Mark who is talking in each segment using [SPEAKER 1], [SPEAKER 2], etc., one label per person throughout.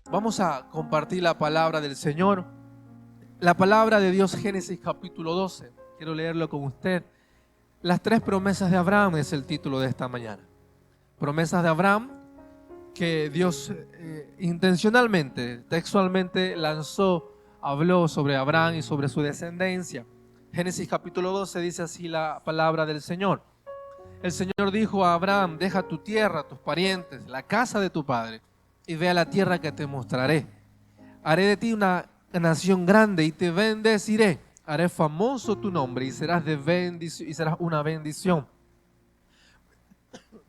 [SPEAKER 1] Vamos a compartir la palabra del Señor. La palabra de Dios, Génesis capítulo 12. Quiero leerlo con usted. Las 3 promesas de Abraham es el título de esta mañana. Promesas de Abraham que Dios intencionalmente, textualmente habló sobre Abraham y sobre su descendencia. Génesis capítulo 12 dice así la palabra del Señor. El Señor dijo a Abraham: deja tu tierra, tus parientes, la casa de tu padre, y ve a la tierra que te mostraré. Haré de ti una nación grande y te bendeciré. Haré famoso tu nombre y serás una bendición.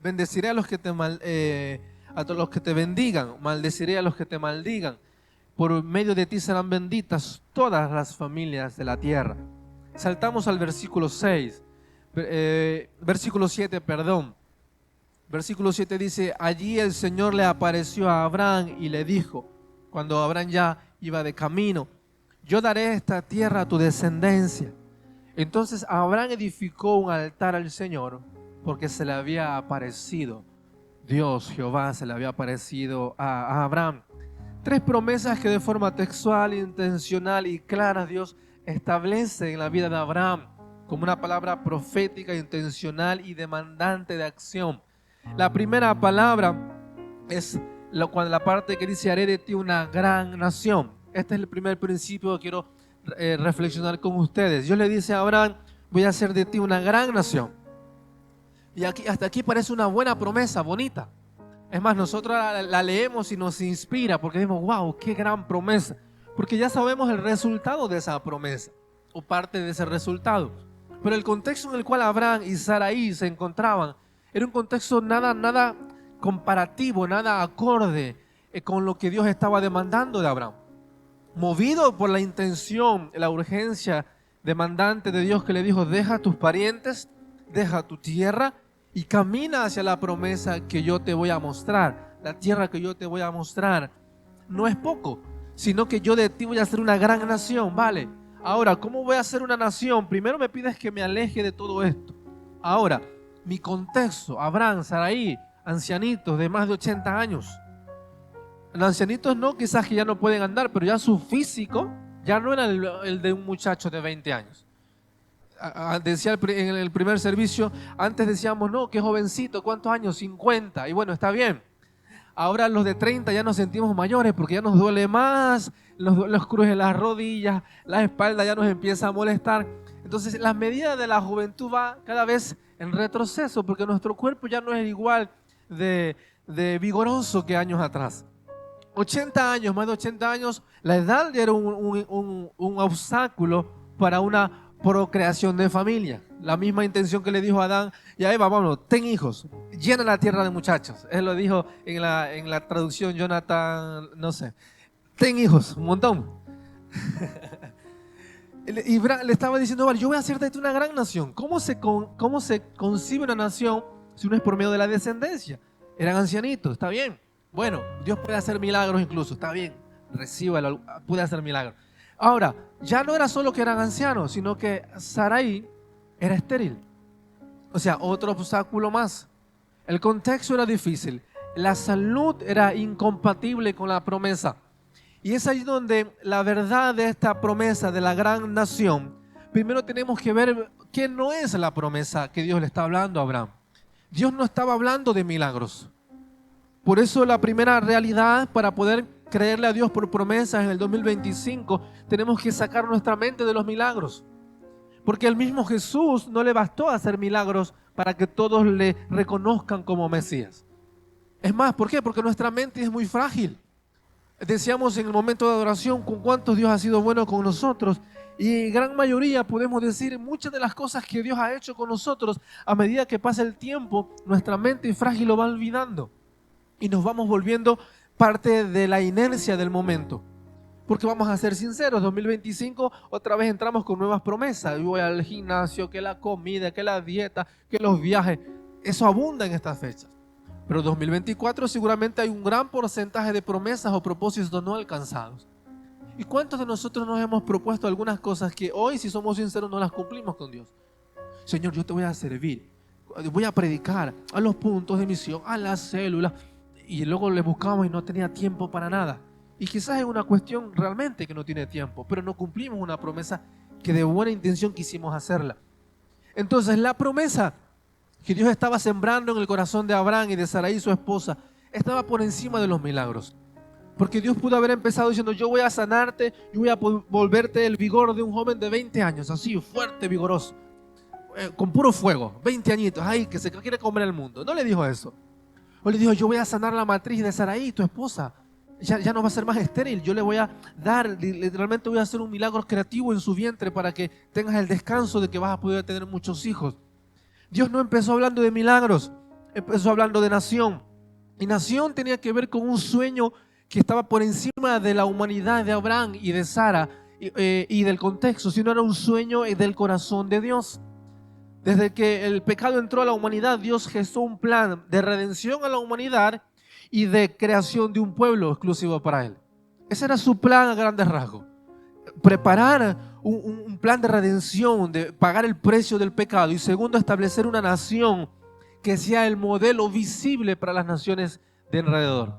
[SPEAKER 1] Bendeciré a los que a todos los que te bendigan, maldeciré a los que te maldigan. Por medio de ti serán benditas todas las familias de la tierra. Saltamos al versículo 6. Versículo 7, perdón. Versículo 7 dice: allí el Señor le apareció a Abraham y le dijo, cuando Abraham ya iba de camino: yo daré esta tierra a tu descendencia. Entonces Abraham edificó un altar al Señor, porque se le había aparecido Dios, Jehová, se le había aparecido a Abraham. 3 promesas que de forma textual, intencional y clara Dios establece en la vida de Abraham como una palabra profética, intencional y demandante de acción. La primera palabra es la parte que dice: haré de ti una gran nación. Este es el primer principio que quiero reflexionar con ustedes. Dios le dice a Abraham: voy a hacer de ti una gran nación. Y hasta aquí parece una buena promesa, bonita. Es más, nosotros la leemos y nos inspira porque decimos: wow, qué gran promesa. Porque ya sabemos el resultado de esa promesa, o parte de ese resultado. Pero el contexto en el cual Abraham y Sarai se encontraban era un contexto nada comparativo, nada acorde con lo que Dios estaba demandando de Abraham. Movido por la intención, la urgencia demandante de Dios, que le dijo: deja tus parientes, deja tu tierra y camina hacia la promesa que yo te voy a mostrar. La tierra que yo te voy a mostrar no es poco, sino que yo de ti voy a hacer una gran nación, ¿vale? Ahora, ¿cómo voy a hacer una nación? Primero me pides que me aleje de todo esto. Ahora, mi contexto: Abraham, Sarai, ancianitos de más de 80 años. Los ancianitos no, quizás que ya no pueden andar, pero ya su físico ya no era el de un muchacho de 20 años. Decía en el primer servicio, antes decíamos: no, qué jovencito, ¿cuántos años? 50. Y bueno, está bien. Ahora los de 30 ya nos sentimos mayores porque ya nos duele más, los crujes, las rodillas, la espalda ya nos empieza a molestar. Entonces la medida de la juventud va cada vez en retroceso porque nuestro cuerpo ya no es igual de vigoroso que años atrás. 80 años, más de 80 años, la edad ya era un obstáculo para una procreación de familia. La misma intención que le dijo a Adán y a Eva: vámonos, ten hijos, llena la tierra de muchachos. Él lo dijo en la traducción Jonathan, no sé, ten hijos, un montón. Y le estaba diciendo: vale, yo voy a hacer de ti una gran nación. ¿Cómo se concibe una nación si no es por medio de la descendencia? Eran ancianitos, está bien. Bueno, Dios puede hacer milagros incluso, está bien, recíbalo, puede hacer milagros. Ahora, ya no era solo que eran ancianos, sino que Sarai era estéril. O sea, otro obstáculo más. El contexto era difícil, la salud era incompatible con la promesa. Y es ahí donde la verdad de esta promesa de la gran nación, primero tenemos que ver qué no es la promesa que Dios le está hablando a Abraham. Dios no estaba hablando de milagros. Por eso la primera realidad para poder creerle a Dios por promesas en el 2025, tenemos que sacar nuestra mente de los milagros. Porque el mismo Jesús no le bastó hacer milagros para que todos le reconozcan como Mesías. Es más, ¿por qué? Porque nuestra mente es muy frágil. Decíamos en el momento de adoración con cuántos Dios ha sido bueno con nosotros. Y en gran mayoría podemos decir muchas de las cosas que Dios ha hecho con nosotros. A medida que pasa el tiempo, nuestra mente frágil lo va olvidando. Y nos vamos volviendo parte de la inercia del momento. Porque vamos a ser sinceros, 2025 otra vez entramos con nuevas promesas. Yo voy al gimnasio, que la comida, que la dieta, que los viajes. Eso abunda en estas fechas. Pero 2024 seguramente hay un gran porcentaje de promesas o propósitos no alcanzados. ¿Y cuántos de nosotros nos hemos propuesto algunas cosas que hoy, si somos sinceros, no las cumplimos con Dios? Señor, yo te voy a servir, voy a predicar a los puntos de misión, a las células. Y luego le buscamos y no tenía tiempo para nada. Y quizás es una cuestión realmente que no tiene tiempo, pero no cumplimos una promesa que de buena intención quisimos hacerla. Entonces la promesa que Dios estaba sembrando en el corazón de Abraham y de Sarai, su esposa, estaba por encima de los milagros. Porque Dios pudo haber empezado diciendo, yo voy a sanarte, yo voy a volverte el vigor de un joven de 20 años, así fuerte, vigoroso, con puro fuego, 20 añitos, ay, que se quiere comer el mundo. No le dijo eso. O le dijo, yo voy a sanar la matriz de Sarai, tu esposa. Ya no va a ser más estéril, yo le voy a dar, literalmente voy a hacer un milagro creativo en su vientre para que tengas el descanso de que vas a poder tener muchos hijos. Dios no empezó hablando de milagros, empezó hablando de nación. Y nación tenía que ver con un sueño que estaba por encima de la humanidad de Abraham y de Sara y del contexto, sino era un sueño del corazón de Dios. Desde que el pecado entró a la humanidad, Dios gestó un plan de redención a la humanidad y de creación de un pueblo exclusivo para Él. Ese era su plan a grandes rasgos. Preparar un plan de redención, de pagar el precio del pecado, y segundo, establecer una nación que sea el modelo visible para las naciones de alrededor.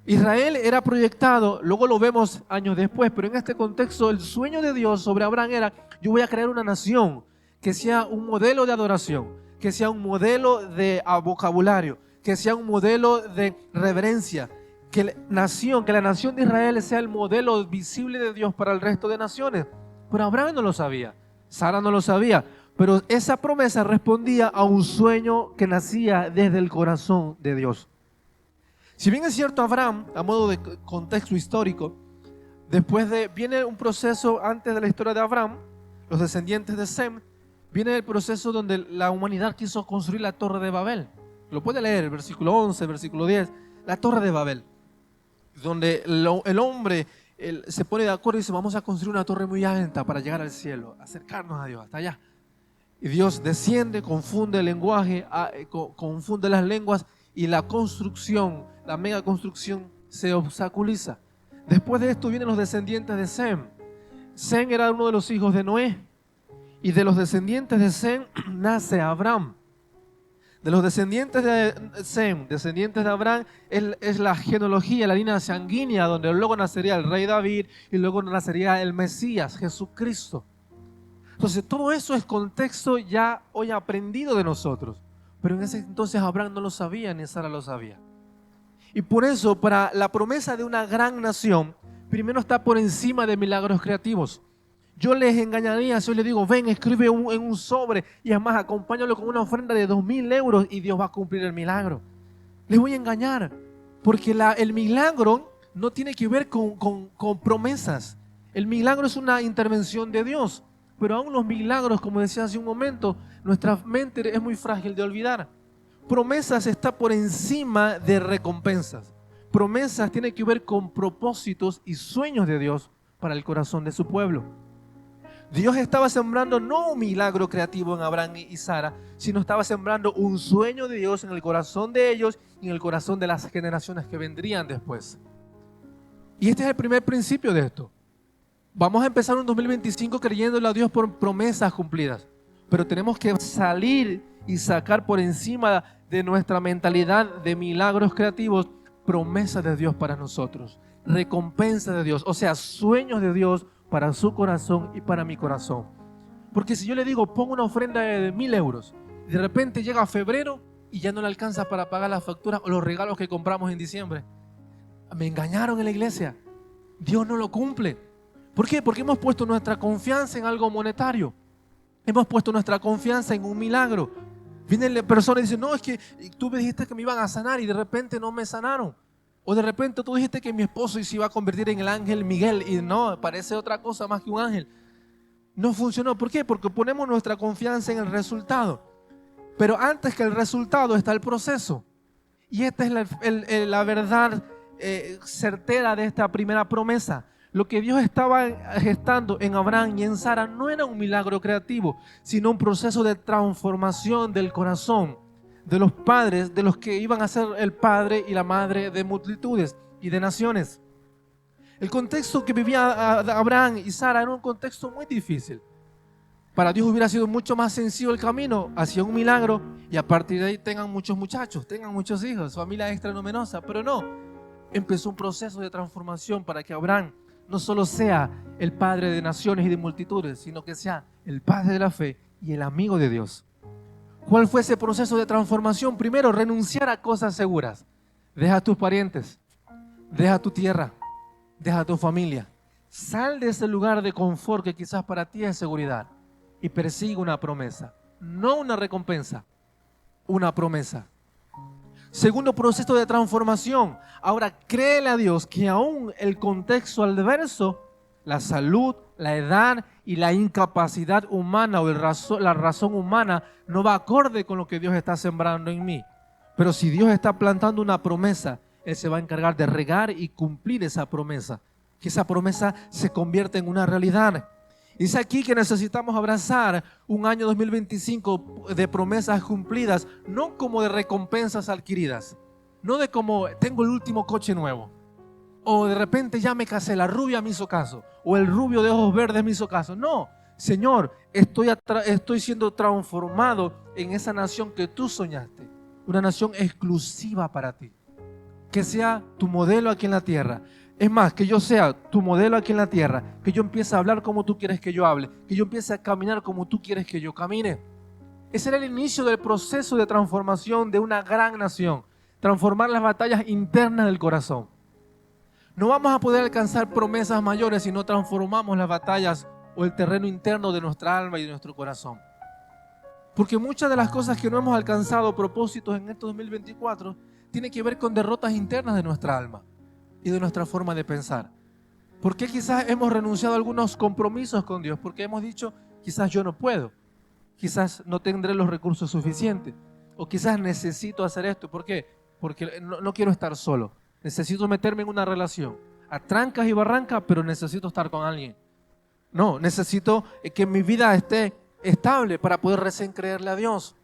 [SPEAKER 1] Israel era proyectado, luego lo vemos años después, pero en este contexto el sueño de Dios sobre Abraham era, yo voy a crear una nación que sea un modelo de adoración, que sea un modelo de vocabulario, que sea un modelo de reverencia, que la nación de Israel sea el modelo visible de Dios para el resto de naciones. Pero Abraham no lo sabía, Sara no lo sabía, pero esa promesa respondía a un sueño que nacía desde el corazón de Dios. Si bien es cierto, Abraham, a modo de contexto histórico, viene un proceso antes de la historia de Abraham, los descendientes de Sem, viene el proceso donde la humanidad quiso construir la Torre de Babel. Lo puede leer, el versículo 11, versículo 10, la Torre de Babel, donde el hombre se pone de acuerdo y dice, vamos a construir una torre muy alta para llegar al cielo, acercarnos a Dios, hasta allá. Y Dios desciende, confunde el lenguaje, confunde las lenguas y la construcción, la mega construcción se obstaculiza. Después de esto vienen los descendientes de Sem. Sem era uno de los hijos de Noé y de los descendientes de Sem nace Abraham. De los descendientes de Sem, descendientes de Abraham, es la genealogía, la línea sanguínea donde luego nacería el rey David y luego nacería el Mesías, Jesucristo. Entonces todo eso es contexto ya hoy aprendido de nosotros, pero en ese entonces Abraham no lo sabía ni Sara lo sabía. Y por eso para la promesa de una gran nación, primero está por encima de milagros creativos. Yo les engañaría si yo les digo, ven, escribe en un sobre y además acompáñalo con una ofrenda de 2.000 euros y Dios va a cumplir el milagro. Les voy a engañar, porque el milagro no tiene que ver con promesas. El milagro es una intervención de Dios, pero aún los milagros, como decía hace un momento, nuestra mente es muy frágil de olvidar. Promesas está por encima de recompensas. Promesas tiene que ver con propósitos y sueños de Dios para el corazón de su pueblo. Dios estaba sembrando no un milagro creativo en Abraham y Sara, sino estaba sembrando un sueño de Dios en el corazón de ellos y en el corazón de las generaciones que vendrían después. Y este es el primer principio de esto. Vamos a empezar un 2025 creyéndole a Dios por promesas cumplidas, pero tenemos que salir y sacar por encima de nuestra mentalidad de milagros creativos promesas de Dios para nosotros, recompensa de Dios, o sea, sueños de Dios para su corazón y para mi corazón. Porque si yo le digo, pongo una ofrenda de 1.000 euros, y de repente llega febrero y ya no le alcanza para pagar las facturas o los regalos que compramos en diciembre. Me engañaron en la iglesia. Dios no lo cumple. ¿Por qué? Porque hemos puesto nuestra confianza en algo monetario. Hemos puesto nuestra confianza en un milagro. Vienen personas y dicen, no, es que tú me dijiste que me iban a sanar y de repente no me sanaron. O de repente tú dijiste que mi esposo se iba a convertir en el ángel Miguel y no, parece otra cosa más que un ángel. No funcionó. ¿Por qué? Porque ponemos nuestra confianza en el resultado. Pero antes que el resultado está el proceso. Y esta es la verdad certera de esta primera promesa. Lo que Dios estaba gestando en Abraham y en Sara no era un milagro creativo, sino un proceso de transformación del corazón de los padres, de los que iban a ser el padre y la madre de multitudes y de naciones. El contexto que vivía Abraham y Sara era un contexto muy difícil. Para Dios hubiera sido mucho más sencillo el camino hacia un milagro y a partir de ahí tengan muchos muchachos, tengan muchos hijos, familia extra numerosa, pero no. empezó un proceso de transformación para que Abraham no solo sea el padre de naciones y de multitudes, sino que sea el padre de la fe y el amigo de Dios. ¿Cuál fue ese proceso de transformación? Primero, renunciar a cosas seguras. Deja a tus parientes, deja tu tierra, deja tu familia. Sal de ese lugar de confort que quizás para ti es seguridad y persigue una promesa, no una recompensa, una promesa. Segundo proceso de transformación. Ahora créele a Dios que aún el contexto adverso, la salud, la edad y la incapacidad humana o la razón humana no va acorde con lo que Dios está sembrando en mí. Pero si Dios está plantando una promesa, Él se va a encargar de regar y cumplir esa promesa. Que esa promesa se convierta en una realidad. Dice aquí que necesitamos abrazar un año 2025 de promesas cumplidas, no como de recompensas adquiridas, no de como tengo el último coche nuevo, o de repente ya me casé, la rubia me hizo caso, o el rubio de ojos verdes me hizo caso. No, Señor, estoy siendo transformado en esa nación que tú soñaste, una nación exclusiva para ti, que sea tu modelo aquí en la tierra. Es más, que yo sea tu modelo aquí en la tierra, que yo empiece a hablar como tú quieres que yo hable, que yo empiece a caminar como tú quieres que yo camine. Ese era el inicio del proceso de transformación de una gran nación, transformar las batallas internas del corazón. No vamos a poder alcanzar promesas mayores si no transformamos las batallas o el terreno interno de nuestra alma y de nuestro corazón. Porque muchas de las cosas que no hemos alcanzado, propósitos en este 2024, tienen que ver con derrotas internas de nuestra alma y de nuestra forma de pensar. ¿Por qué quizás hemos renunciado a algunos compromisos con Dios? Porque hemos dicho, quizás yo no puedo, quizás no tendré los recursos suficientes, o quizás necesito hacer esto. ¿Por qué? Porque no quiero estar solo, necesito meterme en una relación, a trancas y barrancas, pero necesito estar con alguien. No, necesito que mi vida esté estable para poder recién creerle a Dios.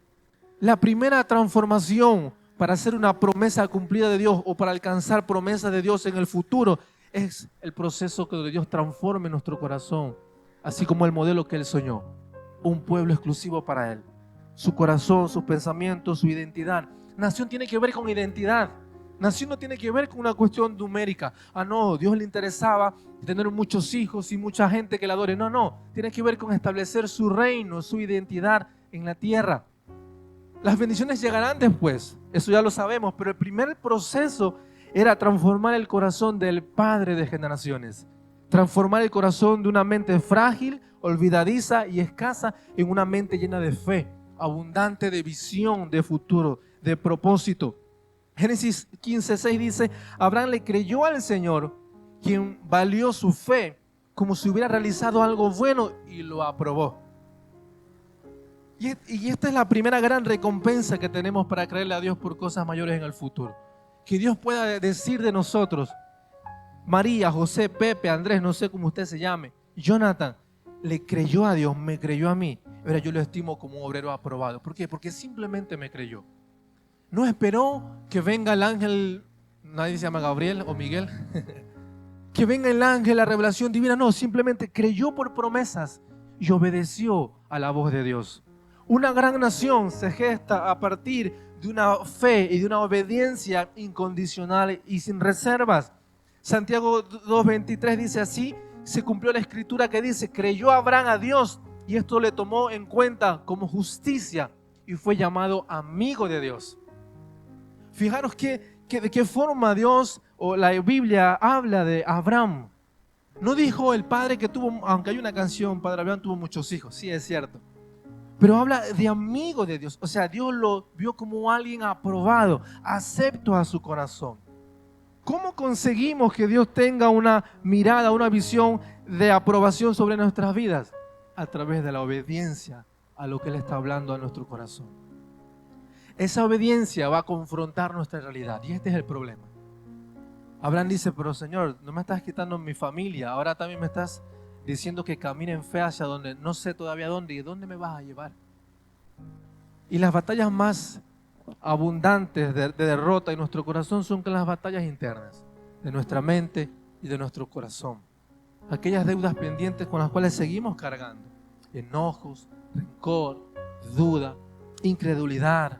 [SPEAKER 1] La primera transformación para hacer una promesa cumplida de Dios o para alcanzar promesas de Dios en el futuro es el proceso que Dios transforme nuestro corazón, así como el modelo que Él soñó, un pueblo exclusivo para Él, su corazón, sus pensamientos, su identidad. Nación tiene que ver con identidad. Nación no tiene que ver con una cuestión numérica. No, Dios le interesaba tener muchos hijos y mucha gente que le adore. No, tiene que ver con establecer su reino, su identidad en la tierra. Las bendiciones llegarán después, eso ya lo sabemos, pero el primer proceso era transformar el corazón del Padre de generaciones, transformar el corazón de una mente frágil, olvidadiza y escasa en una mente llena de fe, abundante de visión, de futuro, de propósito. Génesis 15:6 dice, Abraham le creyó al Señor, quien valió su fe como si hubiera realizado algo bueno y lo aprobó. Y esta es la primera gran recompensa que tenemos para creerle a Dios por cosas mayores en el futuro. Que Dios pueda decir de nosotros, María, José, Pepe, Andrés, no sé cómo usted se llame, Jonathan, le creyó a Dios, me creyó a mí. Ahora yo lo estimo como un obrero aprobado. ¿Por qué? Porque simplemente me creyó. No esperó que venga el ángel, nadie se llama Gabriel o Miguel, que venga el ángel, la revelación divina. No, simplemente creyó por promesas y obedeció a la voz de Dios. Una gran nación se gesta a partir de una fe y de una obediencia incondicional y sin reservas. Santiago 2:23 dice así, se cumplió la escritura que dice, creyó Abraham a Dios y esto le tomó en cuenta como justicia y fue llamado amigo de Dios. Fijaros de qué forma Dios o la Biblia habla de Abraham. No dijo el padre que tuvo, aunque hay una canción, Padre Abraham tuvo muchos hijos, sí es cierto. Pero habla de amigo de Dios. O sea, Dios lo vio como alguien aprobado, acepto a su corazón. ¿Cómo conseguimos que Dios tenga una mirada, una visión de aprobación sobre nuestras vidas? A través de la obediencia a lo que Él está hablando a nuestro corazón. Esa obediencia va a confrontar nuestra realidad y este es el problema. Abraham dice, pero Señor, no me estás quitando mi familia, ahora también me estás diciendo que camine en fe hacia donde no sé todavía dónde y dónde me vas a llevar. Y las batallas más abundantes de derrota en nuestro corazón son las batallas internas de nuestra mente y de nuestro corazón. Aquellas deudas pendientes con las cuales seguimos cargando. Enojos, rencor, duda, incredulidad,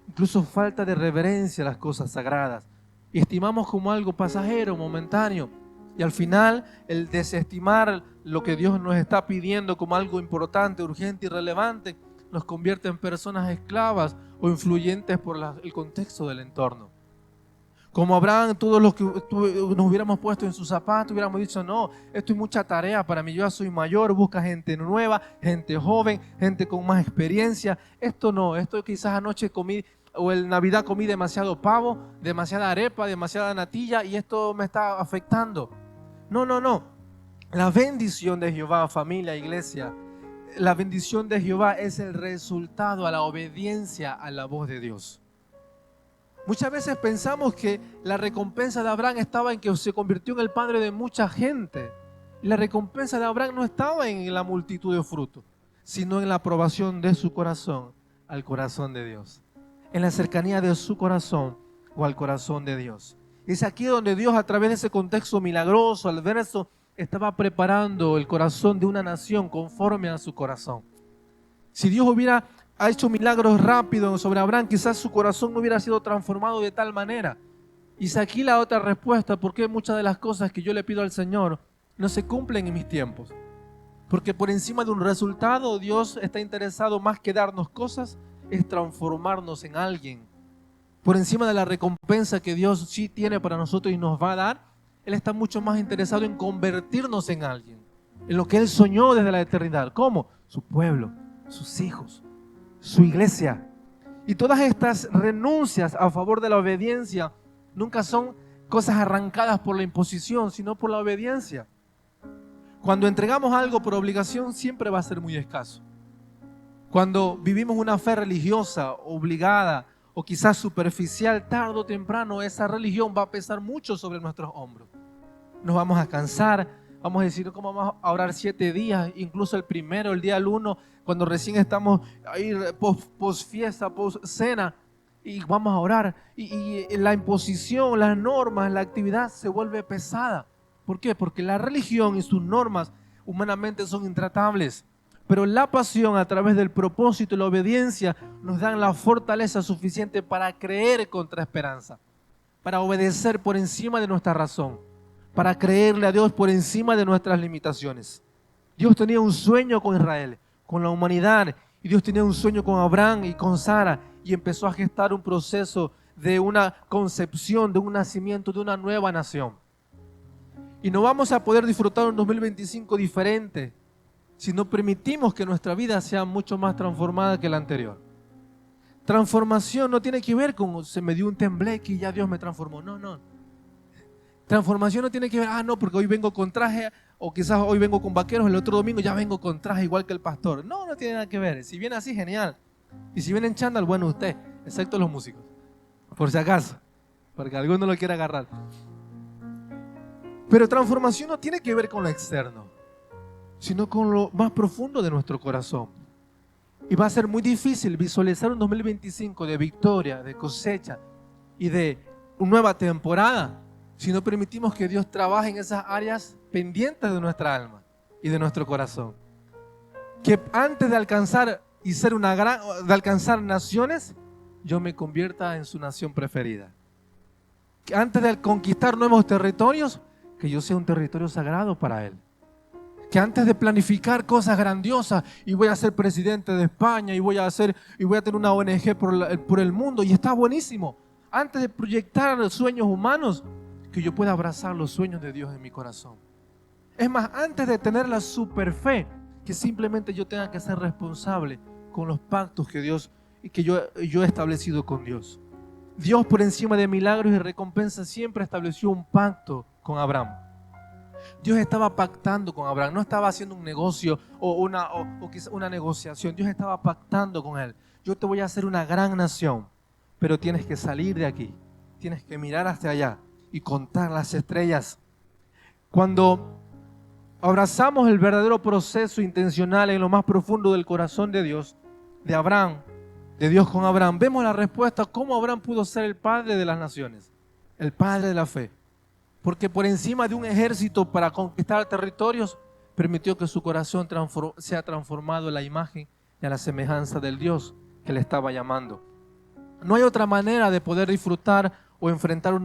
[SPEAKER 1] incluso falta de reverencia a las cosas sagradas. y estimamos como algo pasajero, momentáneo. Y al final, el desestimar lo que Dios nos está pidiendo como algo importante, urgente y relevante, nos convierte en personas esclavas o influyentes por el contexto del entorno. Como Abraham, todos los que nos hubiéramos puesto en sus zapatos, hubiéramos dicho, no, esto es mucha tarea para mí, yo ya soy mayor, busca gente nueva, gente joven, gente con más experiencia. Esto no, esto quizás anoche comí, o en Navidad comí demasiado pavo, demasiada arepa, demasiada natilla, y esto me está afectando. No. La bendición de Jehová, familia, iglesia, la bendición de Jehová es el resultado a la obediencia a la voz de Dios. Muchas veces pensamos que la recompensa de Abraham estaba en que se convirtió en el padre de mucha gente. Y la recompensa de Abraham no estaba en la multitud de frutos, sino en la aprobación de su corazón al corazón de Dios. En la cercanía de su corazón o al corazón de Dios. Es aquí donde Dios, a través de ese contexto milagroso, adverso, estaba preparando el corazón de una nación conforme a su corazón. Si Dios hubiera hecho milagros rápidos sobre Abraham, quizás su corazón no hubiera sido transformado de tal manera. Y es aquí la otra respuesta, porque muchas de las cosas que yo le pido al Señor no se cumplen en mis tiempos. Porque por encima de un resultado, Dios está interesado más que darnos cosas, es transformarnos en alguien. Por encima de la recompensa que Dios sí tiene para nosotros y nos va a dar, Él está mucho más interesado en convertirnos en alguien, en lo que Él soñó desde la eternidad. ¿Cómo? Su pueblo, sus hijos, su iglesia. Y todas estas renuncias a favor de la obediencia nunca son cosas arrancadas por la imposición, sino por la obediencia. Cuando entregamos algo por obligación, siempre va a ser muy escaso. Cuando vivimos una fe religiosa, obligada o quizás superficial, tarde o temprano esa religión va a pesar mucho sobre nuestros hombros. Nos vamos a cansar, vamos a decir, ¿cómo vamos a orar 7 días? Incluso el primero, el día del 1, cuando recién estamos ahí post fiesta, post cena, y vamos a orar. Y la imposición, las normas, la actividad se vuelve pesada. ¿Por qué? Porque la religión y sus normas humanamente son intratables. Pero la pasión a través del propósito y la obediencia nos dan la fortaleza suficiente para creer contra esperanza, para obedecer por encima de nuestra razón, para creerle a Dios por encima de nuestras limitaciones. Dios tenía un sueño con Israel, con la humanidad, y Dios tenía un sueño con Abraham y con Sara, y empezó a gestar un proceso de una concepción, de un nacimiento, de una nueva nación. Y no vamos a poder disfrutar un 2025 diferente si no permitimos que nuestra vida sea mucho más transformada que la anterior. Transformación no tiene que ver con se me dio un tembleque y ya Dios me transformó. No. Transformación no tiene que ver, no, porque hoy vengo con traje, o quizás hoy vengo con vaqueros, el otro domingo ya vengo con traje igual que el pastor. No tiene nada que ver. Si viene así, genial. Y si viene en chándal, bueno, usted, excepto los músicos, por si acaso, porque alguno lo quiere agarrar. Pero transformación no tiene que ver con lo externo, sino con lo más profundo de nuestro corazón. Y va a ser muy difícil visualizar un 2025 de victoria, de cosecha y de una nueva temporada si no permitimos que Dios trabaje en esas áreas pendientes de nuestra alma y de nuestro corazón. Que antes de alcanzar y ser de alcanzar naciones, yo me convierta en su nación preferida. Que antes de conquistar nuevos territorios, que yo sea un territorio sagrado para Él. Que antes de planificar cosas grandiosas y voy a ser presidente de España y voy a tener una ONG por el mundo, y está buenísimo. Antes de proyectar sueños humanos, que yo pueda abrazar los sueños de Dios en mi corazón. Es más, antes de tener la super fe, que simplemente yo tenga que ser responsable con los pactos que yo he establecido con Dios. Dios, por encima de milagros y recompensas, siempre estableció un pacto con Abraham. Dios estaba pactando con Abraham, no estaba haciendo un negocio o quizá una negociación. Dios estaba pactando con él. Yo te voy a hacer una gran nación, pero tienes que salir de aquí, tienes que mirar hacia allá y contar las estrellas. Cuando abrazamos el verdadero proceso intencional en lo más profundo del corazón de Dios, de Abraham, de Dios con Abraham, vemos la respuesta: cómo Abraham pudo ser el padre de las naciones, el padre de la fe. Porque por encima de un ejército para conquistar territorios, permitió que su corazón sea transformado en la imagen y a la semejanza del Dios que le estaba llamando. No hay otra manera de poder disfrutar o enfrentar un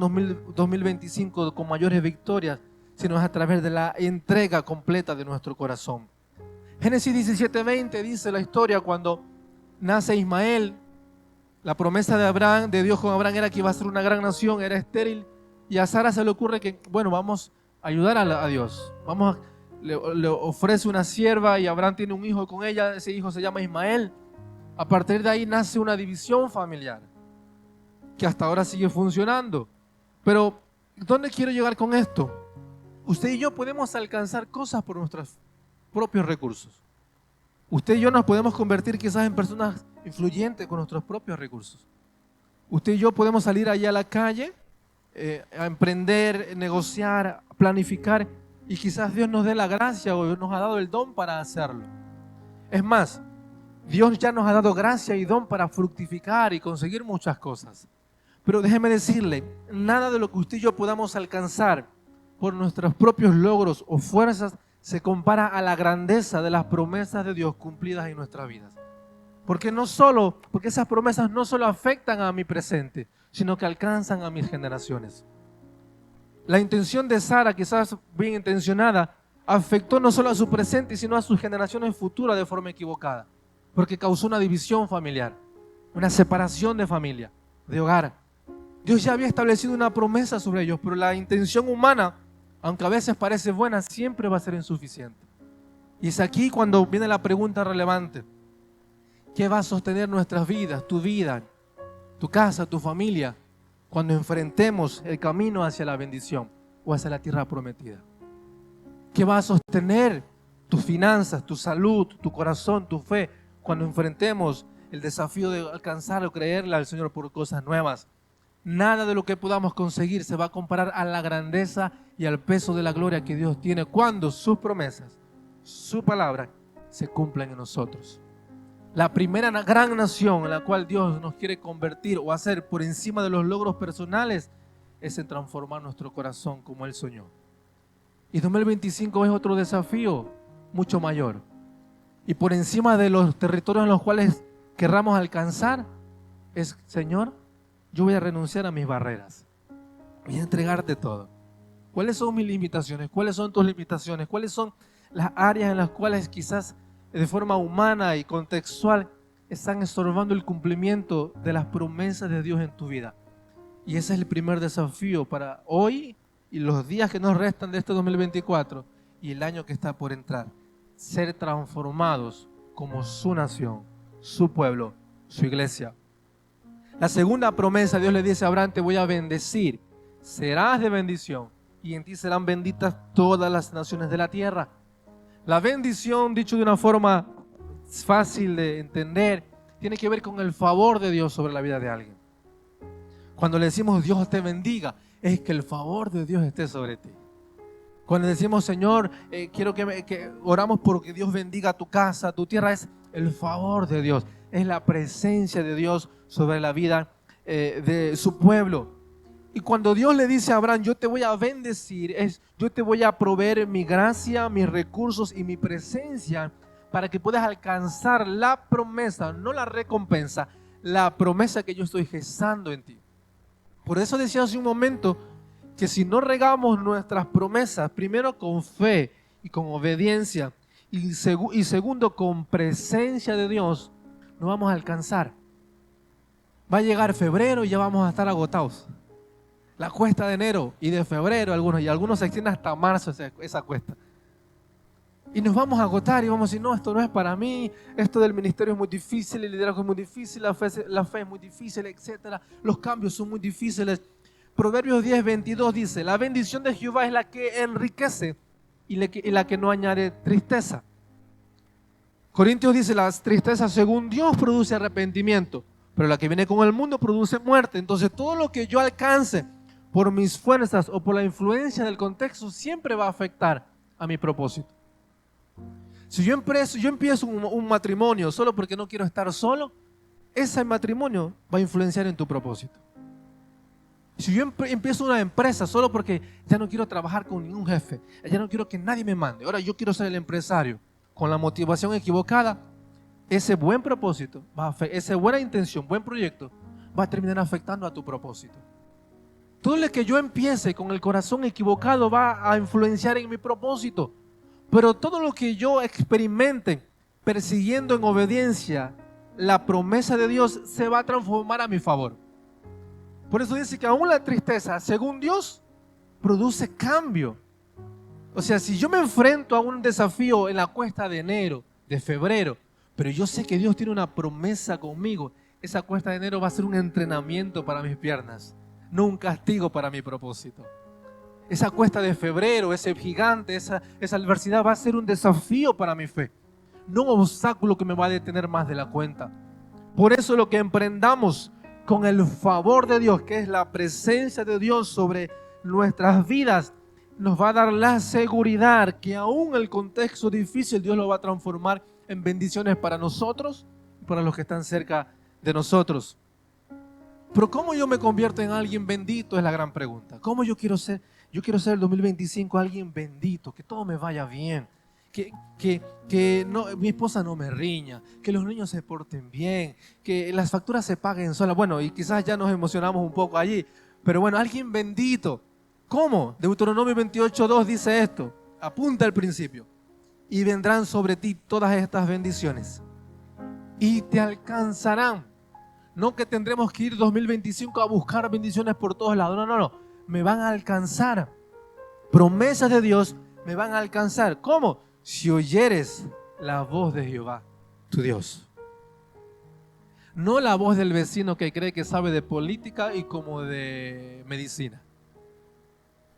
[SPEAKER 1] 2025 con mayores victorias, sino es a través de la entrega completa de nuestro corazón. Génesis 17:20 dice la historia cuando nace Ismael. La promesa de Dios con Abraham era que iba a ser una gran nación, era estéril, y a Sara se le ocurre que, bueno, vamos a ayudar a Dios. Le ofrece una sierva y Abraham tiene un hijo con ella, ese hijo se llama Ismael. A partir de ahí nace una división familiar que hasta ahora sigue funcionando. Pero, ¿dónde quiero llegar con esto? Usted y yo podemos alcanzar cosas por nuestros propios recursos. Usted y yo nos podemos convertir quizás en personas influyentes con nuestros propios recursos. Usted y yo podemos salir allá a la calle, a emprender, negociar, planificar, y quizás Dios nos dé la gracia o Dios nos ha dado el don para hacerlo. Es más, Dios ya nos ha dado gracia y don para fructificar y conseguir muchas cosas. Pero déjeme decirle, nada de lo que usted y yo podamos alcanzar por nuestros propios logros o fuerzas se compara a la grandeza de las promesas de Dios cumplidas en nuestras vidas. Porque esas promesas no solo afectan a mi presente, sino que alcanzan a mis generaciones. La intención de Sara, quizás bien intencionada, afectó no solo a su presente, sino a sus generaciones futuras de forma equivocada, porque causó una división familiar, una separación de familia, de hogar. Dios ya había establecido una promesa sobre ellos, pero la intención humana, aunque a veces parece buena, siempre va a ser insuficiente. Y es aquí cuando viene la pregunta relevante. ¿Qué va a sostener nuestras vidas, tu vida, tu casa, tu familia, cuando enfrentemos el camino hacia la bendición o hacia la tierra prometida? ¿Qué va a sostener tus finanzas, tu salud, tu corazón, tu fe, cuando enfrentemos el desafío de alcanzar o creerle al Señor por cosas nuevas? Nada de lo que podamos conseguir se va a comparar a la grandeza y al peso de la gloria que Dios tiene cuando sus promesas, su palabra, se cumplan en nosotros. La primera gran nación en la cual Dios nos quiere convertir o hacer por encima de los logros personales es en transformar nuestro corazón como Él soñó. Y 2025 es otro desafío mucho mayor. Y por encima de los territorios en los cuales querramos alcanzar es, Señor, yo voy a renunciar a mis barreras. Voy a entregarte todo. ¿Cuáles son mis limitaciones? ¿Cuáles son tus limitaciones? ¿Cuáles son las áreas en las cuales quizás de forma humana y contextual están estorbando el cumplimiento de las promesas de Dios en tu vida? Y ese es el primer desafío para hoy y los días que nos restan de este 2024 y el año que está por entrar. Ser transformados como su nación, su pueblo, su iglesia. La segunda promesa, Dios le dice a Abraham: te voy a bendecir, serás de bendición y en ti serán benditas todas las naciones de la tierra. La bendición, dicho de una forma fácil de entender, tiene que ver con el favor de Dios sobre la vida de alguien. Cuando le decimos Dios te bendiga, es que el favor de Dios esté sobre ti. Cuando decimos Señor, quiero que oramos por que Dios bendiga tu casa, tu tierra, es el favor de Dios, es la presencia de Dios sobre la vida de su pueblo. Y cuando Dios le dice a Abraham, yo te voy a bendecir, yo te voy a proveer mi gracia, mis recursos y mi presencia para que puedas alcanzar la promesa, no la recompensa, la promesa que yo estoy gestando en ti. Por eso decía hace un momento que si no regamos nuestras promesas, primero con fe y con obediencia, y segundo con presencia de Dios, no vamos a alcanzar. Va a llegar febrero y ya vamos a estar agotados. La cuesta de enero y de febrero algunos se extienden hasta marzo esa cuesta. Y nos vamos a agotar y vamos a decir, no, esto no es para mí, esto del ministerio es muy difícil, el liderazgo es muy difícil, la fe es muy difícil, etc. Los cambios son muy difíciles. Proverbios 10:22 dice, la bendición de Jehová es la que enriquece y la que no añade tristeza. Corintios dice, la tristeza según Dios produce arrepentimiento, pero la que viene con el mundo produce muerte. Entonces todo lo que yo alcance por mis fuerzas o por la influencia del contexto siempre va a afectar a mi propósito. Si yo empiezo un matrimonio solo porque no quiero estar solo, ese matrimonio va a influenciar en tu propósito. Si yo empiezo una empresa solo porque ya no quiero trabajar con ningún jefe, ya no quiero que nadie me mande, ahora yo quiero ser el empresario, con la motivación equivocada, ese buen propósito, esa buena intención, buen proyecto, va a terminar afectando a tu propósito. Todo lo que yo empiece con el corazón equivocado va a influenciar en mi propósito. Pero todo lo que yo experimente persiguiendo en obediencia la promesa de Dios se va a transformar a mi favor. Por eso dice que aún la tristeza, según Dios, produce cambio. O sea, si yo me enfrento a un desafío en la cuesta de enero, de febrero, pero yo sé que Dios tiene una promesa conmigo, esa cuesta de enero va a ser un entrenamiento para mis piernas, no un castigo para mi propósito. Esa cuesta de febrero, ese gigante, esa adversidad va a ser un desafío para mi fe, no un obstáculo que me va a detener más de la cuenta. Por eso lo que emprendamos con el favor de Dios, que es la presencia de Dios sobre nuestras vidas, nos va a dar la seguridad que aún el contexto difícil Dios lo va a transformar en bendiciones para nosotros y para los que están cerca de nosotros. Pero ¿cómo yo me convierto en alguien bendito? Es la gran pregunta. ¿Cómo yo quiero ser? Yo quiero ser el 2025 alguien bendito, que todo me vaya bien, que no, mi esposa no me riña, que los niños se porten bien, que las facturas se paguen solas. Bueno, y quizás ya nos emocionamos un poco allí, pero bueno, alguien bendito. ¿Cómo? Deuteronomio 28:2 dice esto, apunta al principio. Y vendrán sobre ti todas estas bendiciones y te alcanzarán. No que tendremos que ir 2025 a buscar bendiciones por todos lados. No, no, no. Me van a alcanzar. Promesas de Dios me van a alcanzar. ¿Cómo? Si oyeres la voz de Jehová, tu Dios. No la voz del vecino que cree que sabe de política y como de medicina.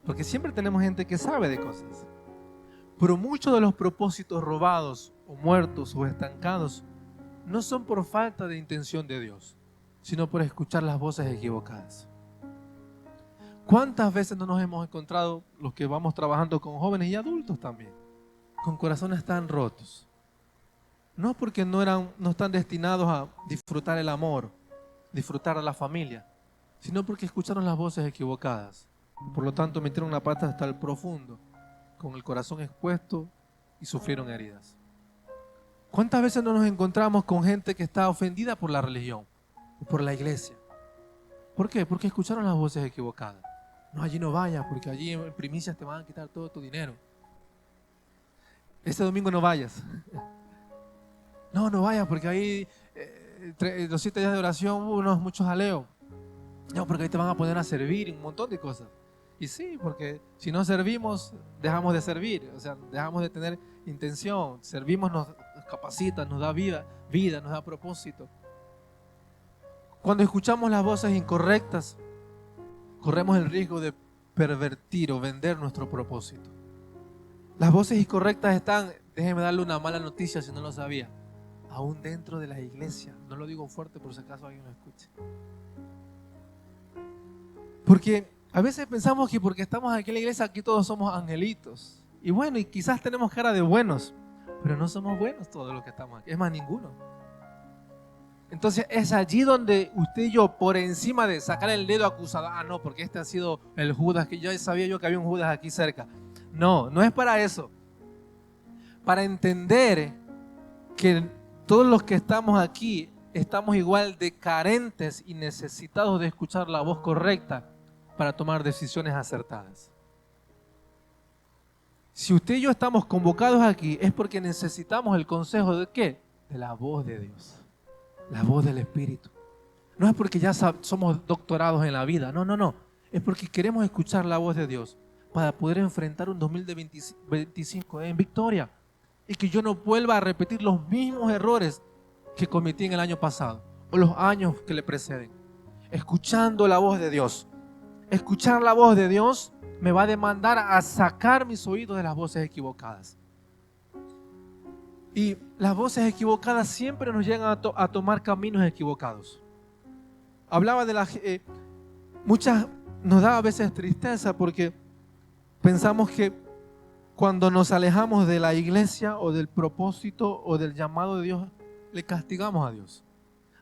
[SPEAKER 1] Porque siempre tenemos gente que sabe de cosas. Pero muchos de los propósitos robados o muertos o estancados no son por falta de intención de Dios, sino por escuchar las voces equivocadas. ¿Cuántas veces no nos hemos encontrado, los que vamos trabajando con jóvenes y adultos también, con corazones tan rotos? No porque no están destinados a disfrutar el amor, disfrutar a la familia, sino porque escucharon las voces equivocadas. Por lo tanto, metieron la pata hasta el profundo, con el corazón expuesto y sufrieron heridas. ¿Cuántas veces no nos encontramos con gente que está ofendida por la religión o por la iglesia? ¿Por qué? Porque escucharon las voces equivocadas. No, allí no vayas, porque allí en primicias te van a quitar todo tu dinero. Este domingo no vayas. No, no vayas, porque ahí los 7 días de oración hubo muchos jaleos. No, porque ahí te van a poner a servir un montón de cosas. Y sí, porque si no servimos, dejamos de servir. O sea, dejamos de tener intención. Servimos, nos capacita, nos da vida, nos da propósito. Cuando escuchamos las voces incorrectas, corremos el riesgo de pervertir o vender nuestro propósito. Las voces incorrectas están, déjeme darle una mala noticia si no lo sabía, aún dentro de la iglesia. No lo digo fuerte por si acaso alguien lo escuche. Porque a veces pensamos que porque estamos aquí en la iglesia, aquí todos somos angelitos. Y bueno, y quizás tenemos cara de buenos, pero no somos buenos todos los que estamos aquí. Es más, ninguno. Entonces es allí donde usted y yo, por encima de sacar el dedo acusador, no, porque este ha sido el Judas, que ya sabía yo que había un Judas aquí cerca. No, no es para eso. Para entender que todos los que estamos aquí estamos igual de carentes y necesitados de escuchar la voz correcta para tomar decisiones acertadas. Si usted y yo estamos convocados aquí es porque necesitamos el consejo ¿de qué? De la voz de Dios, la voz del Espíritu. No es porque ya somos doctorados en la vida, no. Es porque queremos escuchar la voz de Dios para poder enfrentar un 2025 en victoria y que yo no vuelva a repetir los mismos errores que cometí en el año pasado o los años que le preceden. Escuchando la voz de Dios. Escuchar la voz de Dios me va a demandar a sacar mis oídos de las voces equivocadas. Y las voces equivocadas siempre nos llegan a tomar caminos equivocados. Hablaba de muchas, nos da a veces tristeza porque pensamos que cuando nos alejamos de la iglesia o del propósito o del llamado de Dios, le castigamos a Dios.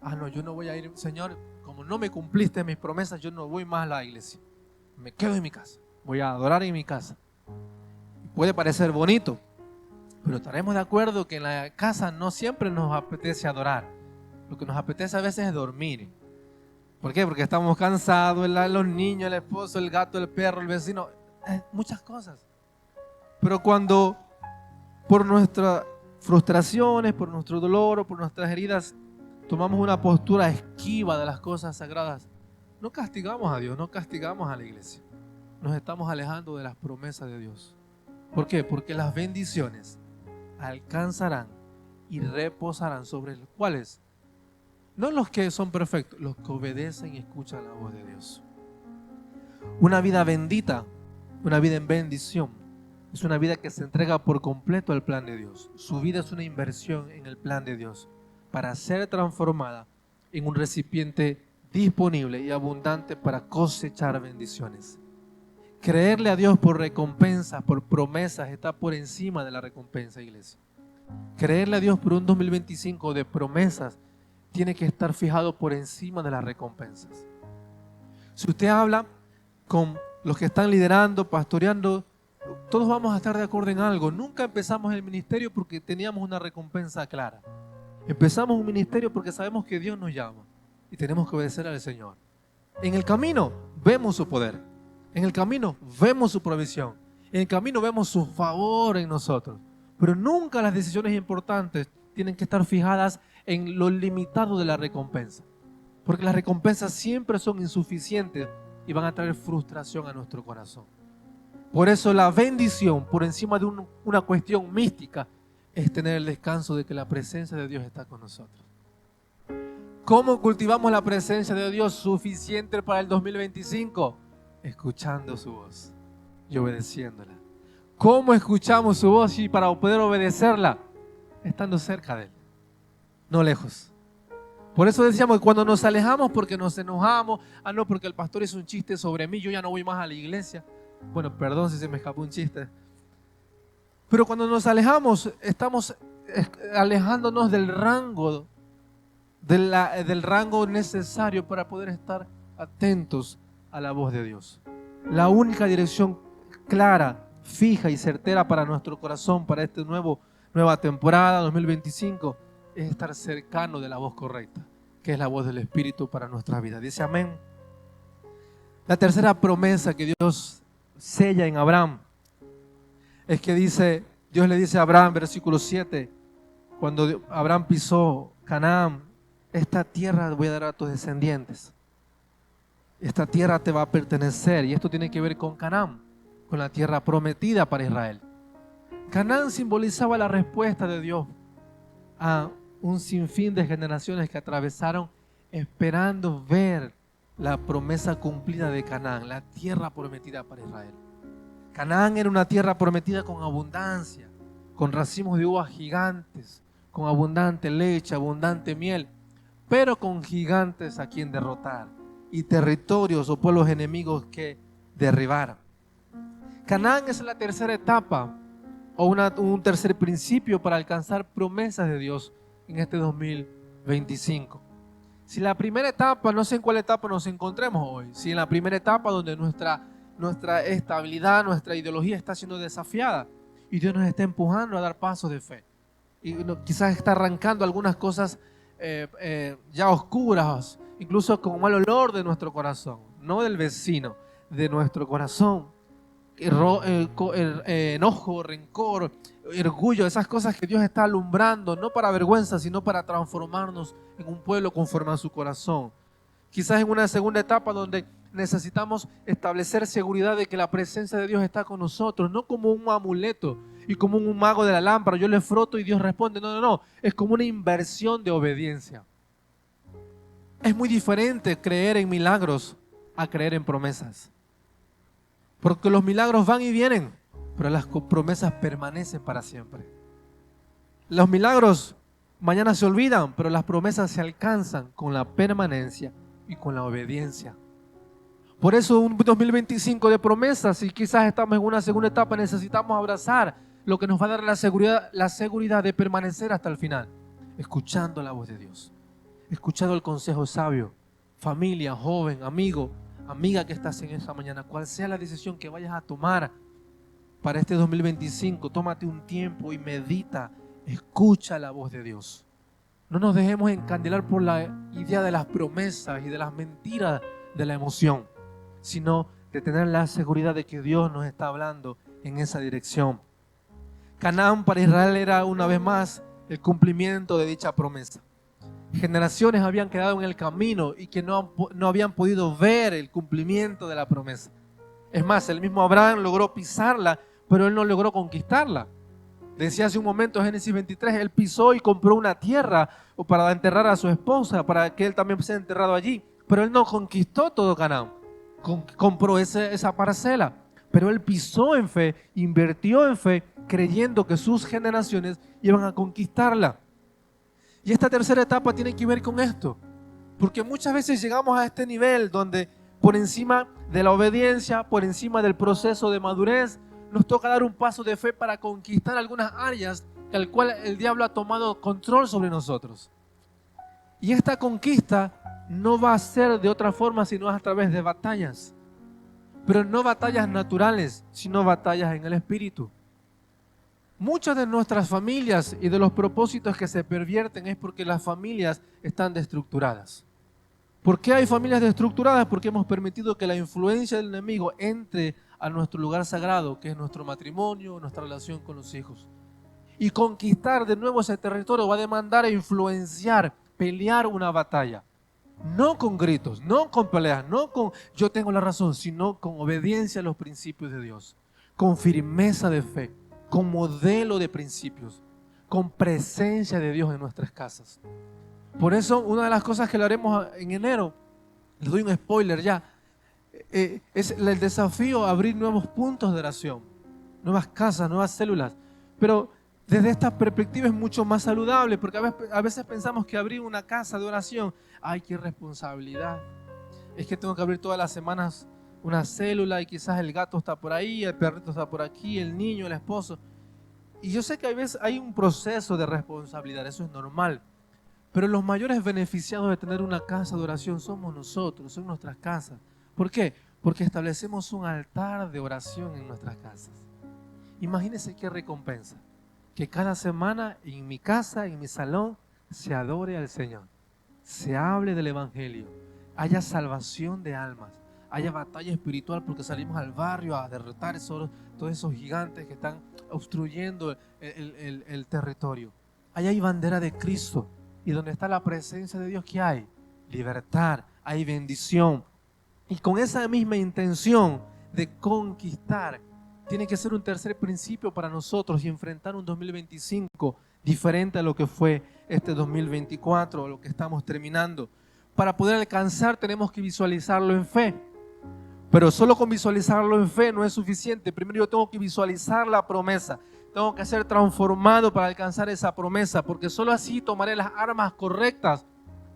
[SPEAKER 1] No, yo no voy a ir, Señor, como no me cumpliste mis promesas, yo no voy más a la iglesia. Me quedo en mi casa, voy a adorar en mi casa. Puede parecer bonito, pero estaremos de acuerdo que en la casa no siempre nos apetece adorar. Lo que nos apetece a veces es dormir. ¿Por qué? Porque estamos cansados, los niños, el esposo, el gato, el perro, el vecino, muchas cosas. Pero cuando por nuestras frustraciones, por nuestro dolor o por nuestras heridas tomamos una postura esquiva de las cosas sagradas, no castigamos a Dios, no castigamos a la iglesia. Nos estamos alejando de las promesas de Dios. ¿Por qué? Porque las bendiciones alcanzarán y reposarán sobre los cuales, no los que son perfectos, los que obedecen y escuchan la voz de Dios. Una vida bendita, una vida en bendición, es una vida que se entrega por completo al plan de Dios. Su vida es una inversión en el plan de Dios para ser transformada en un recipiente disponible y abundante para cosechar bendiciones. Creerle a Dios por recompensas, por promesas, está por encima de la recompensa, iglesia. Creerle a Dios por un 2025 de promesas tiene que estar fijado por encima de las recompensas. Si usted habla con los que están liderando, pastoreando, todos vamos a estar de acuerdo en algo. Nunca empezamos el ministerio porque teníamos una recompensa clara. Empezamos un ministerio porque sabemos que Dios nos llama y tenemos que obedecer al Señor. En el camino vemos su poder. En el camino vemos su provisión. En el camino vemos su favor en nosotros. Pero nunca las decisiones importantes tienen que estar fijadas en lo limitado de la recompensa. Porque las recompensas siempre son insuficientes y van a traer frustración a nuestro corazón. Por eso la bendición, por encima de una cuestión mística, es tener el descanso de que la presencia de Dios está con nosotros. ¿Cómo cultivamos la presencia de Dios suficiente para el 2025? Escuchando su voz y obedeciéndola. ¿Cómo escuchamos su voz y para poder obedecerla? Estando cerca de Él, no lejos. Por eso decíamos que cuando nos alejamos porque nos enojamos, no, porque el pastor hizo un chiste sobre mí, yo ya no voy más a la iglesia. Bueno, perdón si se me escapó un chiste. Pero cuando nos alejamos, estamos alejándonos del rango, del rango necesario para poder estar atentos a la voz de Dios. La única dirección clara, fija y certera para nuestro corazón, para esta nueva temporada 2025, es estar cercano de la voz correcta, que es la voz del Espíritu para nuestras vidas. Dice amén. La tercera promesa que Dios sella en Abraham es que Dios le dice a Abraham, versículo 7, cuando Abraham pisó Canaán: esta tierra voy a dar a tus descendientes. Esta tierra te va a pertenecer. Y esto tiene que ver con Canaán, con la tierra prometida para Israel. Canaán simbolizaba la respuesta de Dios a un sinfín de generaciones que atravesaron esperando ver la promesa cumplida de Canaán, la tierra prometida para Israel. Canaán era una tierra prometida con abundancia, con racimos de uvas gigantes, con abundante leche, abundante miel, pero con gigantes a quien derrotar y territorios o pueblos enemigos que derribar. Canaán es la tercera etapa o un tercer principio para alcanzar promesas de Dios en este 2025. Si la primera etapa, no sé en cuál etapa nos encontremos hoy, si en la primera etapa donde nuestra estabilidad, nuestra ideología está siendo desafiada y Dios nos está empujando a dar pasos de fe y quizás está arrancando algunas cosas ya oscuras, incluso con mal olor de nuestro corazón, no del vecino, de nuestro corazón. Enojo, rencor, orgullo, esas cosas que Dios está alumbrando, no para vergüenza, sino para transformarnos en un pueblo conforme a su corazón. Quizás en una segunda etapa donde necesitamos establecer seguridad de que la presencia de Dios está con nosotros, no como un amuleto y como un mago de la lámpara, yo le froto y Dios responde. No, es como una inversión de obediencia. Es muy diferente creer en milagros a creer en promesas. Porque los milagros van y vienen, pero las promesas permanecen para siempre. Los milagros mañana se olvidan, pero las promesas se alcanzan con la permanencia y con la obediencia. Por eso un 2025 de promesas, y quizás estamos en una segunda etapa, necesitamos abrazar lo que nos va a dar la seguridad de permanecer hasta el final, escuchando la voz de Dios, escuchando el consejo sabio. Familia, joven, amigo, amiga que estás en esta mañana, cual sea la decisión que vayas a tomar para este 2025, tómate un tiempo y medita, escucha la voz de Dios. No nos dejemos encandilar por la idea de las promesas y de las mentiras de la emoción, sino de tener la seguridad de que Dios nos está hablando en esa dirección. Canaán para Israel era una vez más el cumplimiento de dicha promesa. Generaciones habían quedado en el camino y que no habían podido ver el cumplimiento de la promesa. Es más, el mismo Abraham logró pisarla, pero él no logró conquistarla. Decía hace un momento, Génesis 23, él pisó y compró una tierra para enterrar a su esposa, para que él también sea enterrado allí. Pero él no conquistó todo Canaán. Compró esa parcela, pero él pisó en fe, invirtió en fe, creyendo que sus generaciones iban a conquistarla. Y esta tercera etapa tiene que ver con esto, porque muchas veces llegamos a este nivel donde por encima de la obediencia, por encima del proceso de madurez, nos toca dar un paso de fe para conquistar algunas áreas al cual el diablo ha tomado control sobre nosotros. Y esta conquista no va a ser de otra forma sino a través de batallas, pero no batallas naturales, sino batallas en el espíritu. Muchas de nuestras familias y de los propósitos que se pervierten es porque las familias están desestructuradas. ¿Por qué hay familias desestructuradas? Porque hemos permitido que la influencia del enemigo entre a nuestro lugar sagrado, que es nuestro matrimonio, nuestra relación con los hijos. Y conquistar de nuevo ese territorio va a demandar influenciar, pelear una batalla. No con gritos, no con peleas, no con yo tengo la razón, sino con obediencia a los principios de Dios, con firmeza de fe, con modelo de principios, con presencia de Dios en nuestras casas. Por eso, una de las cosas que lo haremos en enero, les doy un spoiler ya, es el desafío a abrir nuevos puntos de oración, nuevas casas, nuevas células. Pero desde esta perspectiva es mucho más saludable, porque a veces pensamos que abrir una casa de oración, ¡ay, qué responsabilidad! Es que tengo que abrir todas las semanas una célula y quizás el gato está por ahí, el perrito está por aquí, el niño, el esposo. Y yo sé que a veces hay un proceso de responsabilidad, eso es normal. Pero los mayores beneficiados de tener una casa de oración somos nosotros, son nuestras casas. ¿Por qué? Porque establecemos un altar de oración en nuestras casas. Imagínense qué recompensa. Que cada semana en mi casa, en mi salón, se adore al Señor. Se hable del Evangelio. Haya salvación de almas. Haya batalla espiritual porque salimos al barrio a derrotar todos esos gigantes que están obstruyendo el territorio. Allá hay bandera de Cristo. Y donde está la presencia de Dios, ¿qué hay? Libertad, hay bendición. Y con esa misma intención de conquistar, tiene que ser un tercer principio para nosotros y enfrentar un 2025 diferente a lo que fue este 2024, o lo que estamos terminando. Para poder alcanzar tenemos que visualizarlo en fe. Pero solo con visualizarlo en fe no es suficiente. Primero yo tengo que visualizar la promesa. Tengo que ser transformado para alcanzar esa promesa, porque solo así tomaré las armas correctas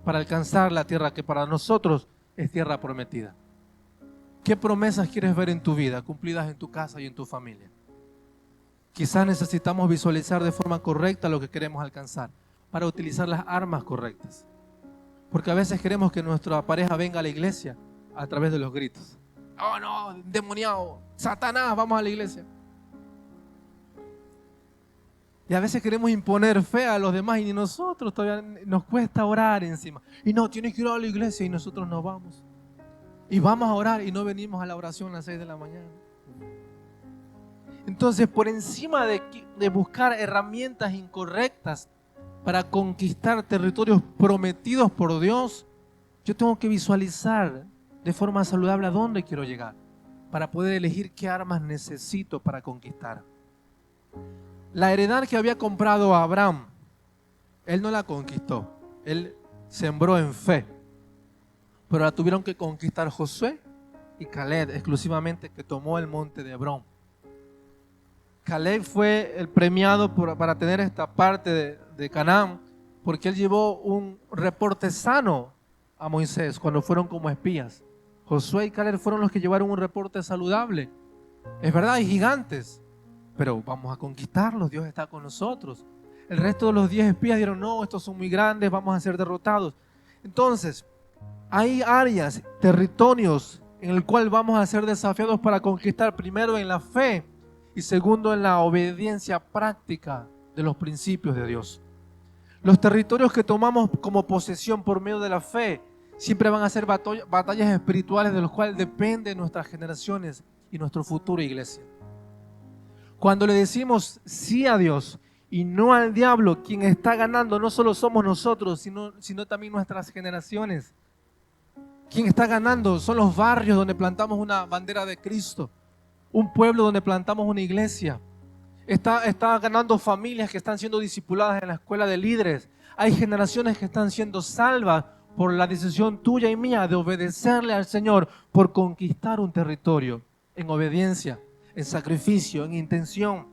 [SPEAKER 1] para alcanzar la tierra que para nosotros es tierra prometida. ¿Qué promesas quieres ver en tu vida, cumplidas en tu casa y en tu familia? Quizás necesitamos visualizar de forma correcta lo que queremos alcanzar para utilizar las armas correctas. Porque a veces queremos que nuestra pareja venga a la iglesia a través de los gritos. Oh no, endemoniado, Satanás, vamos a la iglesia. Y a veces queremos imponer fe a los demás y ni nosotros todavía nos cuesta orar encima. Y no, tienes que ir a la iglesia y nosotros no vamos. Y vamos a orar y no venimos a la oración a las 6 de la mañana. Entonces, por encima de buscar herramientas incorrectas para conquistar territorios prometidos por Dios, yo tengo que visualizar de forma saludable a dónde quiero llegar para poder elegir qué armas necesito para conquistar. La heredad que había comprado a Abraham, él no la conquistó, él sembró en fe, pero la tuvieron que conquistar Josué y Caleb exclusivamente, que tomó el monte de Hebrón. Caleb fue el premiado para tener esta parte de Canaán, porque él llevó un reporte sano a Moisés cuando fueron como espías. Josué y Caleb fueron los que llevaron un reporte saludable. Es verdad, hay gigantes, pero vamos a conquistarlos, Dios está con nosotros. El resto de los 10 espías dijeron, no, estos son muy grandes, vamos a ser derrotados. Entonces, hay áreas, territorios en el cual vamos a ser desafiados para conquistar, primero en la fe y segundo en la obediencia práctica de los principios de Dios. Los territorios que tomamos como posesión por medio de la fe siempre van a ser batallas espirituales de los cuales dependen nuestras generaciones y nuestro futuro, iglesia. Cuando le decimos sí a Dios y no al diablo, quien está ganando no solo somos nosotros, sino también nuestras generaciones. Quien está ganando son los barrios donde plantamos una bandera de Cristo, un pueblo donde plantamos una iglesia. Está ganando familias que están siendo discipuladas en la escuela de líderes. Hay generaciones que están siendo salvas por la decisión tuya y mía de obedecerle al Señor, por conquistar un territorio en obediencia, en sacrificio, en intención.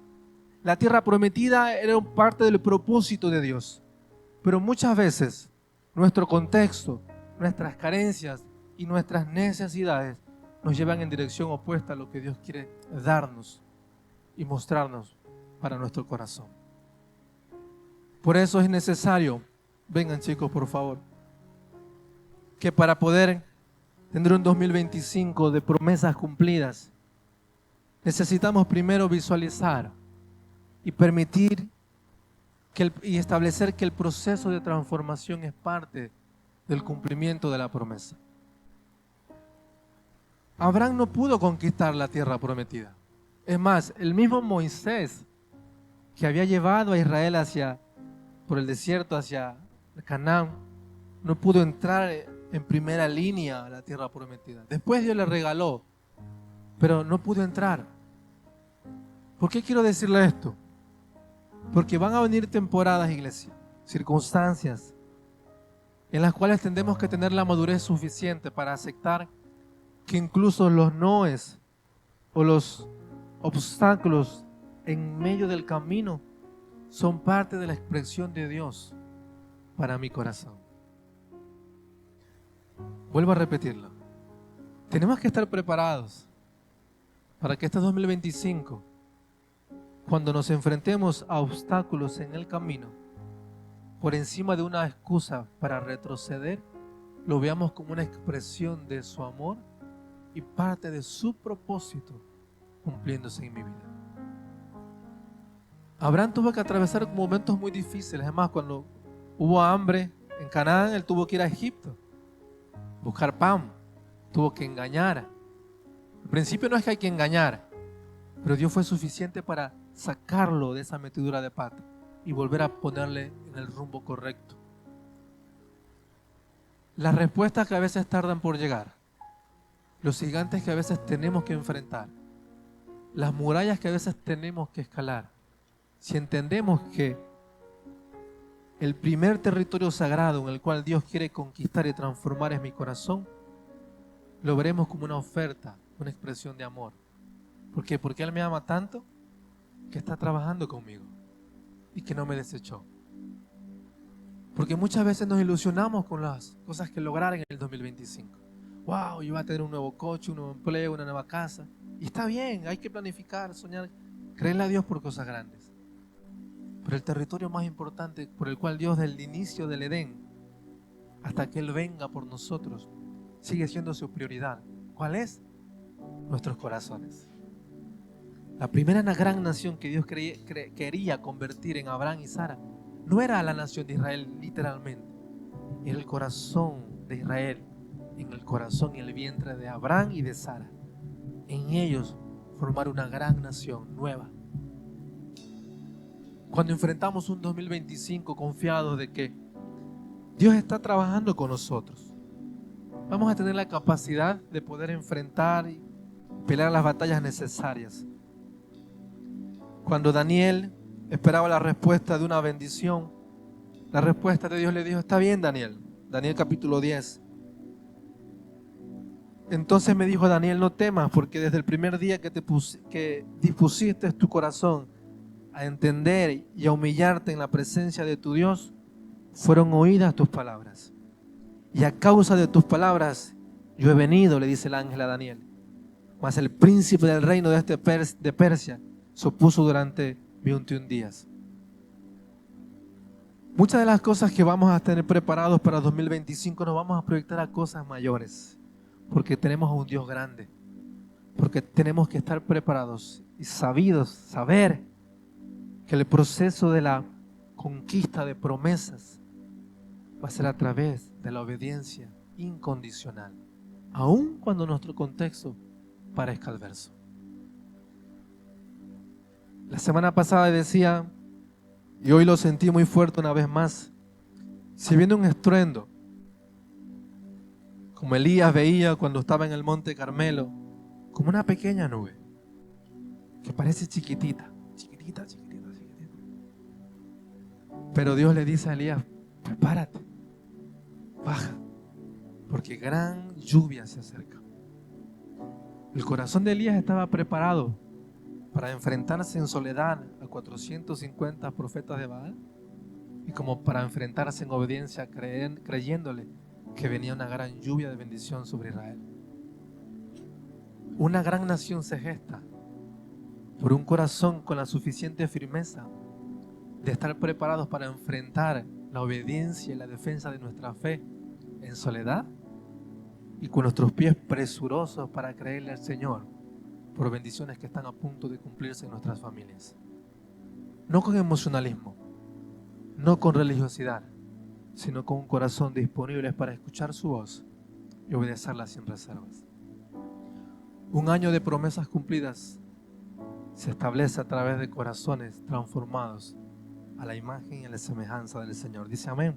[SPEAKER 1] La tierra prometida era parte del propósito de Dios. Pero muchas veces nuestro contexto, nuestras carencias y nuestras necesidades nos llevan en dirección opuesta a lo que Dios quiere darnos y mostrarnos para nuestro corazón. Por eso es necesario, vengan chicos por favor, que para poder tener un 2025 de promesas cumplidas, necesitamos primero visualizar y permitir y establecer que el proceso de transformación es parte del cumplimiento de la promesa. Abraham no pudo conquistar la tierra prometida. Es más, el mismo Moisés, que había llevado a Israel por el desierto hacia Canaán, no pudo entrar en primera línea a la tierra prometida. Después Dios le regaló, pero no pudo entrar. ¿Por qué quiero decirle esto? Porque van a venir temporadas, iglesia, circunstancias en las cuales tendremos que tener la madurez suficiente para aceptar que incluso los noes o los obstáculos en medio del camino son parte de la expresión de Dios para mi corazón. Vuelvo a repetirlo. Tenemos que estar preparados para que este 2025, cuando nos enfrentemos a obstáculos en el camino, por encima de una excusa para retroceder, lo veamos como una expresión de su amor y parte de su propósito cumpliéndose en mi vida. Abraham tuvo que atravesar momentos muy difíciles. Además, cuando hubo hambre en Canaán, él tuvo que ir a Egipto, buscar pan, tuvo que engañar. Al principio no es que hay que engañar, pero Dios fue suficiente para sacarlo de esa metedura de pata y volver a ponerle en el rumbo correcto. Las respuestas que a veces tardan por llegar, los gigantes que a veces tenemos que enfrentar, las murallas que a veces tenemos que escalar, si entendemos que el primer territorio sagrado en el cual Dios quiere conquistar y transformar es mi corazón, lo veremos como una oferta, una expresión de amor. ¿Por qué? Porque Él me ama tanto que está trabajando conmigo y que no me desechó. Porque muchas veces nos ilusionamos con las cosas que lograr en el 2025. Wow, yo voy a tener un nuevo coche, un nuevo empleo, una nueva casa. Y está bien, hay que planificar, soñar, creerle a Dios por cosas grandes. Pero el territorio más importante por el cual Dios, desde el inicio del Edén hasta que Él venga por nosotros, sigue siendo su prioridad. ¿Cuál es? Nuestros corazones. La primera gran nación que Dios quería convertir en Abraham y Sara no era la nación de Israel literalmente, era el corazón de Israel, en el corazón y el vientre de Abraham y de Sara. En ellos formar una gran nación nueva. Cuando enfrentamos un 2025 confiados de que Dios está trabajando con nosotros, vamos a tener la capacidad de poder enfrentar y pelear las batallas necesarias. Cuando Daniel esperaba la respuesta de una bendición, la respuesta de Dios le dijo: está bien, Daniel. Daniel capítulo 10. Entonces me dijo Daniel: no temas, porque desde el primer día que dispusiste tu corazón a entender y a humillarte en la presencia de tu Dios, fueron oídas tus palabras. Y a causa de tus palabras yo he venido, le dice el ángel a Daniel. Mas el príncipe del reino de Persia se opuso durante 21 días. Muchas de las cosas que vamos a tener preparados para 2025 nos vamos a proyectar a cosas mayores, porque tenemos a un Dios grande, porque tenemos que estar preparados y saber que el proceso de la conquista de promesas va a ser a través de la obediencia incondicional, aun cuando nuestro contexto parezca adverso. La semana pasada decía, y hoy lo sentí muy fuerte una vez más, si viene un estruendo, como Elías veía cuando estaba en el monte Carmelo, como una pequeña nube, que parece chiquitita, chiquitita, chiquitita, chiquitita. Pero Dios le dice a Elías, prepárate, baja, porque gran lluvia se acerca. El corazón de Elías estaba preparado para enfrentarse en soledad a 450 profetas de Baal y como para enfrentarse en obediencia creyéndole que venía una gran lluvia de bendición sobre Israel. Una gran nación se gesta por un corazón con la suficiente firmeza de estar preparados para enfrentar la obediencia y la defensa de nuestra fe en soledad y con nuestros pies presurosos para creerle al Señor por bendiciones que están a punto de cumplirse en nuestras familias. No con emocionalismo, no con religiosidad, sino con un corazón disponible para escuchar su voz y obedecerla sin reservas. Un año de promesas cumplidas se establece a través de corazones transformados a la imagen y a la semejanza del Señor. Dice amén.